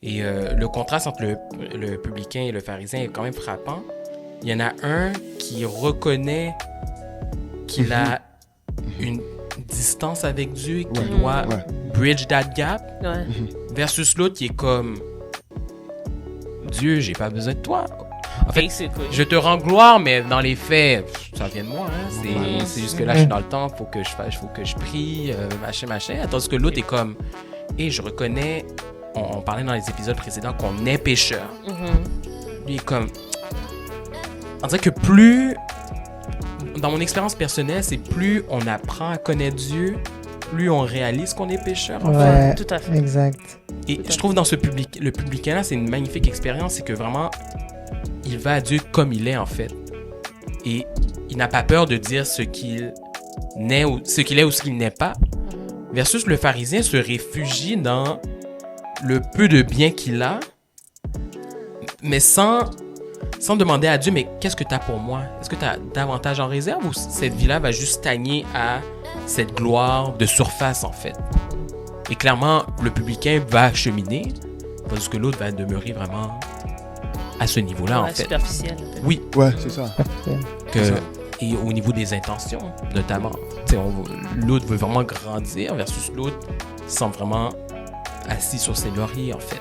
Et le contraste entre le publicain et le pharisien est quand même frappant. Il y en a un qui reconnaît qu'il a une distance avec Dieu et qu'il doit bridge that gap, versus l'autre qui est comme Dieu, j'ai pas besoin de toi. En fait, je te rends gloire, mais dans les faits, ça vient de moi. Hein. C'est juste que là, je suis dans le temps, faut que je prie, machin. Tandis que l'autre est comme, je reconnais, on parlait dans les épisodes précédents qu'on est pécheur. Lui est comme, on dirait que plus, dans mon expérience personnelle, c'est plus on apprend à connaître Dieu, plus on réalise qu'on est pécheur. Ouais, tout à fait. Exact. Et je trouve dans le publicain-là, c'est une magnifique expérience, c'est que vraiment, il va à Dieu comme il est en fait. Et il n'a pas peur de dire ce qu'il est ou ce qu'il n'est pas. Versus le pharisien se réfugie dans le peu de bien qu'il a, mais sans demander à Dieu, mais qu'est-ce que tu as pour moi? Est-ce que tu as davantage en réserve ou cette vie-là va juste stagner à cette gloire de surface en fait? Et clairement, le publicain va cheminer, parce que l'autre va demeurer vraiment à ce niveau-là, en fait. Superficiel. Oui. Ouais, c'est ça. Et au niveau des intentions, notamment. L'autre veut vraiment grandir versus l'autre semble vraiment assis sur ses lauriers, en fait.